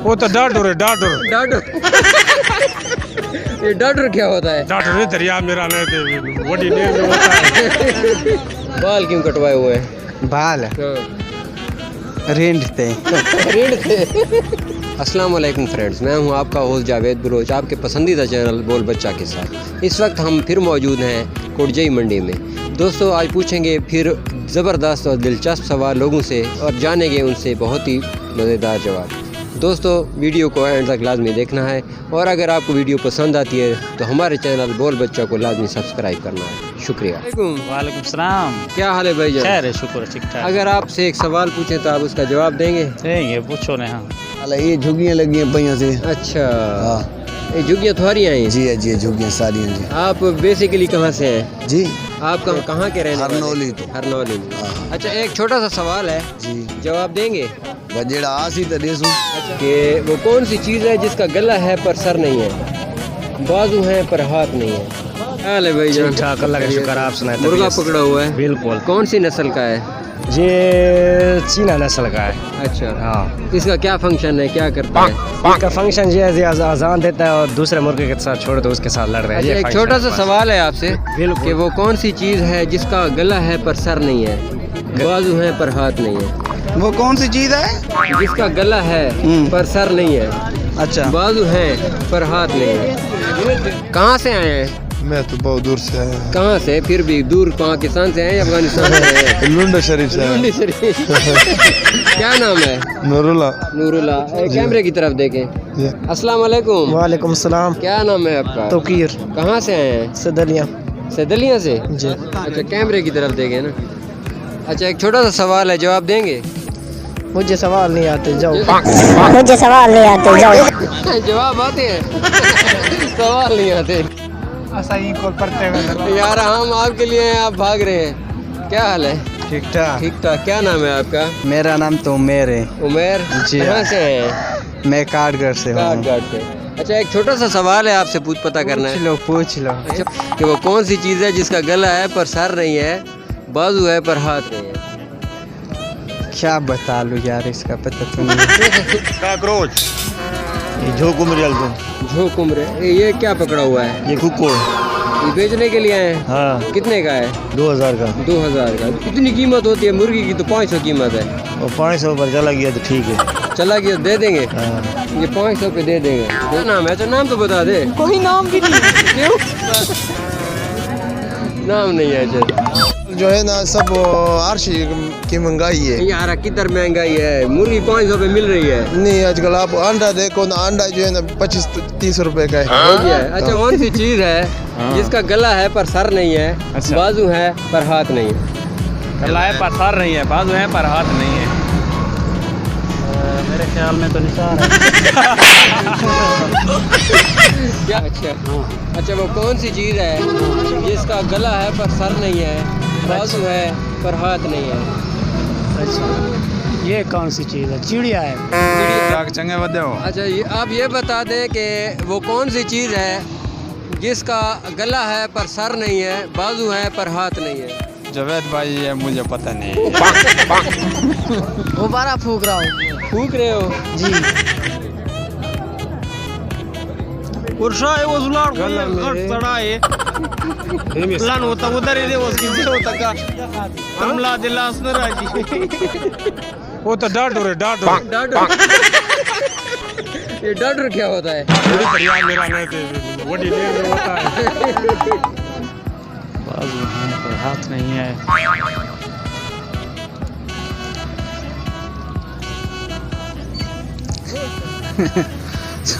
वो तो डाडोर है, डाडोर। डाडोर। ये डाडोर क्या होता है? डाडोर है दरिया मेरा नहीं थे वडी नेम में होता है। बाल क्यों कटवाए हुए हैं? बाल रेंडते रेंडते। अस्सलाम वालेकुम फ्रेंड्स, मैं हूं आपका होस्ट जावेद बलोच, आपके पसंदीदा चैनल बोल बच्चा के साथ। इस वक्त हम फिर मौजूद हैं कोटजई मंडी में। दोस्तों आज पूछेंगे फिर ज़बरदस्त और दिलचस्प सवाल लोगों से और जानेंगे उनसे बहुत ही मज़ेदार जवाब। दोस्तों वीडियो को एंड तक लाजमी देखना है और अगर आपको वीडियो पसंद आती है तो हमारे चैनल बोल बच्चा को लाजमी सब्सक्राइब करना है। शुक्रिया। वालेकुम सलाम। क्या हाल है भाई जान? खैर है, शुक्र ठीक ठाक। अगर आपसे एक सवाल पूछें तो आप उसका जवाब देंगे? देंगे, पूछो ने। हाँ ये झुग्गियाँ लगी हैं पहियों से। अच्छा, ये झुग्गियाँ तुम्हारी आई हैं? जी है जी, झुग्गियाँ सारी हैं जी। आप बेसिकली कहाँ से हैं? जी आप कहाँ के रहने वाले? हरनौली। तो हरनौली में। अच्छा, एक छोटा सा सवाल है जी, जवाब देंगे? बजेड़ा आसी तो देसू कि वो कौन सी चीज़ है जिसका गला है पर सर नहीं है, बाजू है पर हाथ नहीं है? हाल है भाई जान? ठीक ठाक, अल्लाह का शुक्र। आप सुनाए? मुर्गा पकड़ा हुआ है? बिल्कुल। कौन सी नस्ल का है? ये चीना नस्ल का है। अच्छा, हाँ। इसका क्या फंक्शन है, क्या करता है? इसका फंक्शन ये है, अजान देता है और दूसरे मुर्गे के साथ छोड़ दो उसके साथ लड़ रहे हैं। अच्छा, ये एक function छोटा सा है। सवाल है आपसे बिल्कुल। कि वो कौन सी चीज़ है जिसका गला है पर सर नहीं है, बाजू है पर हाथ नहीं है? वो कौन सी चीज़ है? जिसका गला है पर सर नहीं है, अच्छा, बाजू है पर हाथ नहीं है। कहाँ से आए हैं? मैं तो बहुत दूर से आया हूँ। कहाँ से? फिर भी दूर, पाकिस्तान से हैं या अफगानिस्तान से हैं? लुंडा शरीफ से आया लुंडी शरीफ। क्या नाम है? हूँ। नूरुल्लाह। नूरुल्लाह। कैमरे की तरफ देखें। जी। अस्सलाम वालेकुम। वालेकुम सलाम। क्या नाम है आपका? तौकीर कहाँ से आए हैं? सदलिया सैदलिया से? जी। अच्छा, कैमरे की तरफ देखें ना। अच्छा, एक छोटा सा सवाल है, जवाब देंगे? मुझे सवाल नहीं आते, जाओ। मुझे सवाल नहीं आते, जाओ। जवाब आते हैं? सवाल नहीं आते यार, हम आपके लिए हैं, आप भाग रहे हैं। क्या हाल है? ठीक ठाक। ठीक ठाक। क्या नाम है आपका? मेरा नाम तो उमेर है उमेर। जी। कहाँ से हैं? मैं काटगढ़ से हूँ। काटगढ़ से। अच्छा, एक छोटा सा सवाल है आपसे पता करना है। पूछ लो। अच्छा, कि वो कौन सी चीज़ है जिसका गला है पर सर नहीं है, बाजू है पर हाथ नहीं है? क्या बता लूँ यार, इसका पता तो नहीं। काकरोच। झोंकुमरे। ये क्या पकड़ा हुआ है? ये कुकुर। ये बेचने के लिए आए हैं? हाँ, कितने का है? 2000 का। 2000 का। कितनी कीमत होती है मुर्गी की? तो 500 कीमत है। और 500 पर चला गया तो ठीक है। चला गया दे देंगे? हाँ। ये 500 पे दे देंगे। क्या नाम है? अच्छा, नाम तो बता दे। कोई नाम भी नहीं। क्यों? नाम नहीं है? अच्छा, जो है ना सब आरशी की महंगाई है। यार किधर महंगाई है? मुर्गी 500 पे मिल रही है। नहीं, आजकल आप अंडा देखो ना, अंडा जो है ना 25-30 रुपए का है। हो गया है। अच्छा, कौन सी चीज़ है जिसका गला है पर सर नहीं है, अच्छा। बाजू है पर हाथ नहीं है? गला है पर सर नहीं है, बाजू है पर हाथ नहीं है। मेरे ख्याल में तो निशान है। क्या? अच्छा, अच्छा, वो कौन सी चीज़ है जिसका गला है पर सर नहीं है, बाजू है पर हाथ नहीं है? अच्छा, ये कौन सी चीज़ है? चिड़िया है। चंगे बदे हो। अच्छा, आप ये बता दें कि वो कौन सी चीज़ है जिसका गला है पर सर नहीं है, बाजू है पर हाथ नहीं है? जावेद भाई, ये मुझे पता नहीं। दोबारा फूक रहा हूँ। फूक रहे हो? जी। वो तो डाडोर है, डाडोर। डाडोर। ये डाडोर क्या होता है? दरिया मेरा नहीं थे वडी नेम में होता है। बाजू है पर हाथ नहीं है।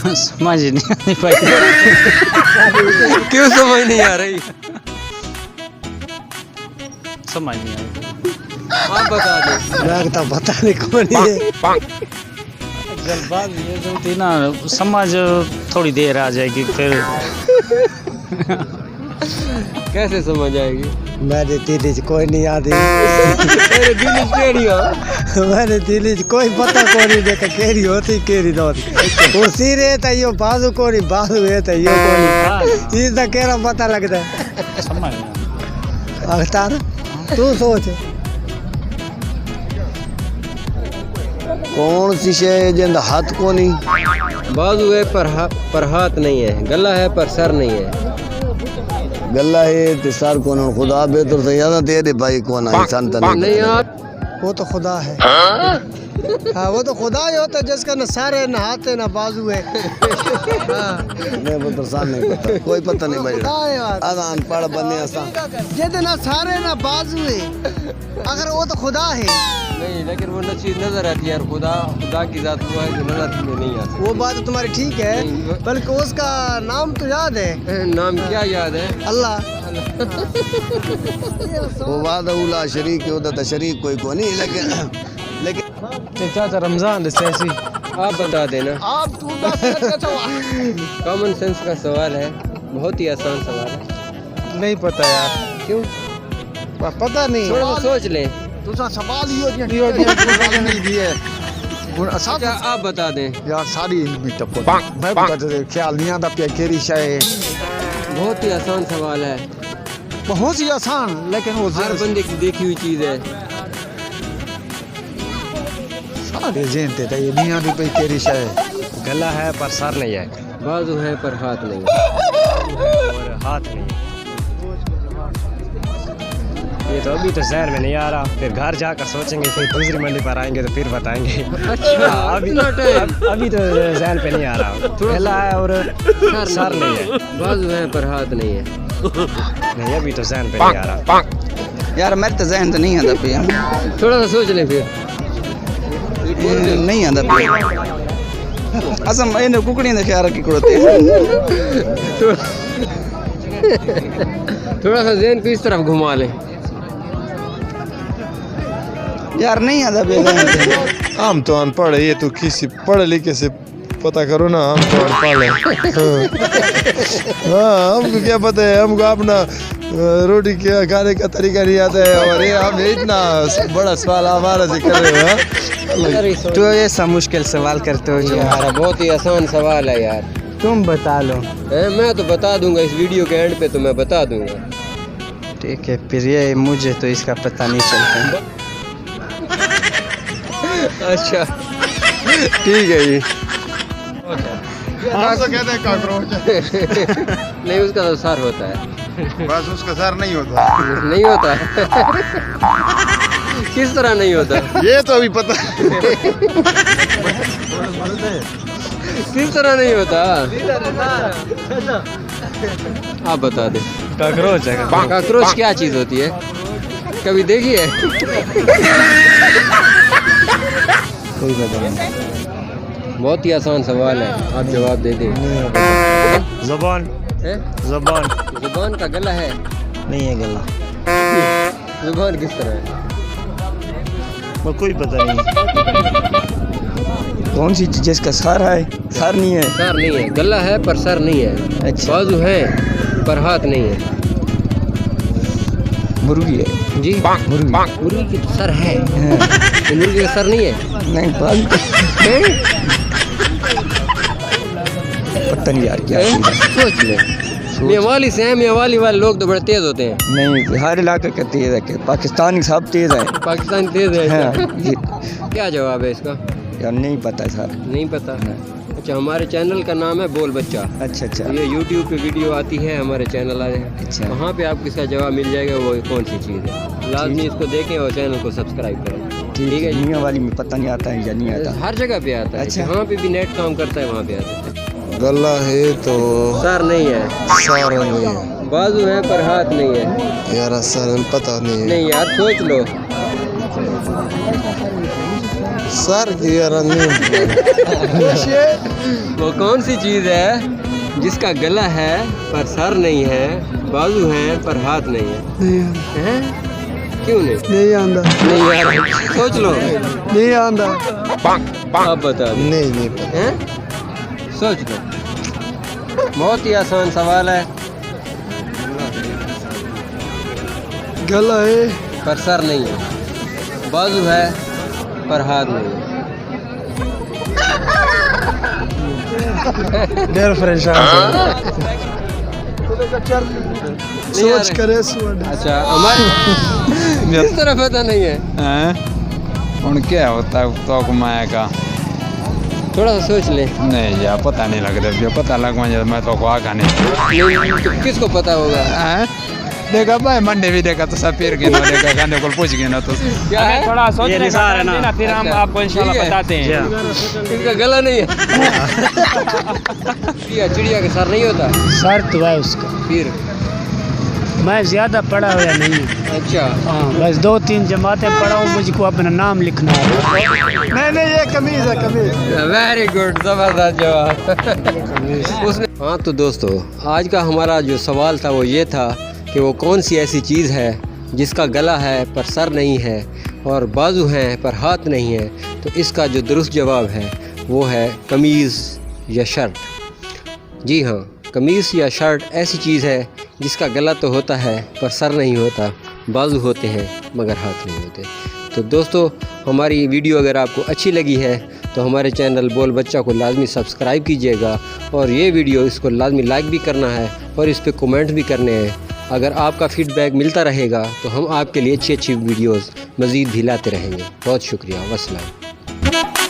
समझ नहीं पाई। क्यों समझ नहीं आ रही? समझ नहीं आई। आप बता दो। लगता पता नहीं कौन है। जल्दबाजी ये जो थी ना, समझ थोड़ी देर आ जाएगी फिर। कैसे समझ आएगी? मैंने दिल्ली से कोई नहीं आती। मेरे दिल स्टेडियम। मैंने दिल्ली से कोई पता कोई नहीं देखा केरी होती केरी होती। कुर्सी रहता यो बाजू कोनी बाजू रहता यो कोनी। इसका केरा पता लगता है। समझ नहीं आई। अवतार तू सोच। कौन सी शे जिंदा हाथ को नहीं? बाजू है पर हाथ नहीं है, गला है पर सर नहीं है। गला है ते सर को ना, खुदा बेहतर से ज्यादा तेरे भाई को ना इंसान तो नहीं आप वो तो खुदा है। हाँ वो तो खुदा ही होता है जिसका न सर है, न हाथ है, न बाजू है। मैं वो तो साल नहीं पता, कोई पता नहीं भाई। आसान पढ़ बने आसान। जिधर न सर है न बाजू है, अगर वो तो खुदा है। नहीं, लेकिन वो चीज नजर आती है यार, खुदा की जात वो है जो नजर में नहीं आती। वो बात तो तुम्हारी ठीक है, बल्कि उसका नाम तो याद है। नाम क्या याद है? अल्लाह। वो वादा उला शरीक है, उधर तो शरीक कोई को नहीं, लेकिन चाचा रमजान जैसी आप बता देना। आप कॉमन सेंस का सवाल है, बहुत ही आसान सवाल है। नहीं पता यार। क्यों? पता नहीं, थोड़ा सा सोच ले। दूसरा सवाल ही हो गया अच्छा आप बता दें। यार सारी मैं बता दे, ख्याल नहीं आता क्या केरी शाय। बहुत ही आसान सवाल है, बहुत ही आसान, लेकिन वो हर बंदे की देखी हुई चीज है। सारे जानते थे ये नहीं आती पे केरी शाय। गला है पर सर नहीं है, बाजू है पर हाथ नहीं है। और हाथ नहीं है। ये तो अभी तो जहन में नहीं आ रहा, फिर घर जाकर सोचेंगे, फिर दूसरी मंडी पर आएंगे तो फिर बताएंगे। अच्छा अभी तो जहन पे नहीं आ रहा। गला है और सर नहीं है, बाजू है पर हाथ नहीं है। नहीं अभी तो जहन पे नहीं आ रहा यार। मेरे तो जहन तो नहीं आता पे, थोड़ा सा सोच ले फिर। नहीं आता पे। असम इन्हें कुकड़ी ने ख्याल रखी कुड़ते। थोड़ा सा जहन को इस तरफ घुमा ले यार, नहीं आता पे। हम तो अनपढ़ है, ये तो किसी पढ़े लिखे से पता करो ना। हम तो अनपढ़ है। हाँ हमको क्या पता है, हमको अपना रोटी क्या खाने का तरीका नहीं आता है, और ये हम इतना बड़ा सवाल हमारा से कर रहे हो। तो ऐसा मुश्किल सवाल करते हो जो यार, बहुत ही आसान सवाल है यार। तुम बता लो। मैं तो बता दूंगा, इस वीडियो के एंड पे तो मैं बता दूंगा। ठीक है, फिर ये मुझे तो इसका पता नहीं चलता। अच्छा ठीक है जी। हम तो कहते हैं कॉकरोच। नहीं, उसका तो सर होता है। बस उसका सर नहीं होता। नहीं होता। किस तरह नहीं होता? ये तो अभी पता। किस तरह नहीं होता? आप बता दे। कॉकरोच है। कॉकरोच क्या चीज होती है, कभी देखी है? कोई पता नहीं। बहुत ही आसान सवाल है, आप जवाब दे दें। ज़ुबान है? ज़ुबान जुबान का गला है? नहीं है गला। जुबान किस तरह है? कोई पता नहीं। कौन सी चीज जिसका सर है, सर नहीं है? सर नहीं है, गला है पर सर नहीं है। अच्छा। बाजू है पर हाथ नहीं है। मुर्गी है। जी मुर्गी। मुर्गी की तो सर है। तो मुर्गी का सर नहीं है? नहीं पता नहीं यार क्या चीज़ है। सोच ले। मेवाली से हैं, मेवाली वाले लोग तो बड़े तेज होते हैं। नहीं, हर इलाके का तेज है, पाकिस्तानी सब तेज है। पाकिस्तान तेज है। हाँ, क्या जवाब है इसका? यार नहीं पता सर। नहीं पता। अच्छा, हमारे चैनल का नाम है बोल बच्चा। अच्छा अच्छा। ये YouTube पे वीडियो आती है, हमारे चैनल आए हैं। अच्छा। वहाँ पे आपको इसका जवाब मिल जाएगा, वो कौन सी चीज़ है। लाजमी इसको देखें और चैनल को सब्सक्राइब करें। ठीक है जी। दुनिया वाली में पता नहीं आता है या नहीं आता। हर जगह पे आता है। अच्छा। जहाँ पे भी नेट काम करता है वहाँ पे आता है। गला है तो सर नहीं है, सर नहीं है। बाजू है पर हाथ नहीं है। यार सर पता नहीं है। नहीं यार, सोच लो। सर की यार नहीं। वो कौन सी चीज़ है जिसका गला है पर सर नहीं है, बाजू है पर हाथ नहीं है? हैं? क्यों नहीं? नहीं आंदा। नहीं यार, सोच लो। नहीं आंदा। आप बता दो। नहीं पता। हैं? सोच लो, बहुत ही आसान सवाल है। गला है पर सर नहीं है, बाजू है पर हाथ नहीं है। सोच करे। अच्छा, हमारे किस तरह पता नहीं है? उन क्या होता है तो माया का थोड़ा सा सोच ले। नहीं यार पता नहीं लग रहा, जो पता लग जाए मैं तो को आगा नहीं। तो किसको पता होगा? हैं? देखा भाई मंडे भी देखा तो सब फिर गिना देखा गाने को पूछ गिना तो क्या है? थोड़ा सोचने का टाइम देना, फिर हम अच्छा, आपको इंशाल्लाह ठीक है। बताते हैं। इसका गला नहीं है। चिड़िया के सर नहीं होता सर तो है उसका। फिर मैं ज़्यादा पढ़ा हुआ नहीं हूँ। अच्छा हाँ बस 2-3 जमातें पढ़ा हूँ, मुझको अपना नाम लिखना है। नहीं ये कमीज है कमीज। वेरी गुड, जबरदस्त जवाब। उसने हाँ तो दोस्तों आज का हमारा जो सवाल था वो ये था कि वो कौन सी ऐसी चीज़ है जिसका गला है पर सर नहीं है और बाजू हैं पर हाथ नहीं है। तो इसका जो दुरुस्त जवाब है वो है कमीज़ या शर्ट। जी हाँ, कमीज़ या शर्ट ऐसी चीज़ है जिसका गला तो होता है पर सर नहीं होता, बाजू होते हैं मगर हाथ नहीं होते। तो दोस्तों हमारी वीडियो अगर आपको अच्छी लगी है तो हमारे चैनल बोल बच्चा को लाजमी सब्सक्राइब कीजिएगा और ये वीडियो इसको लाजमी लाइक भी करना है और इस पर कमेंट भी करने हैं। अगर आपका फीडबैक मिलता रहेगा तो हम आपके लिए अच्छी वीडियोज़ मज़ीद भी लाते रहेंगे। बहुत शुक्रिया, वस्सलाम।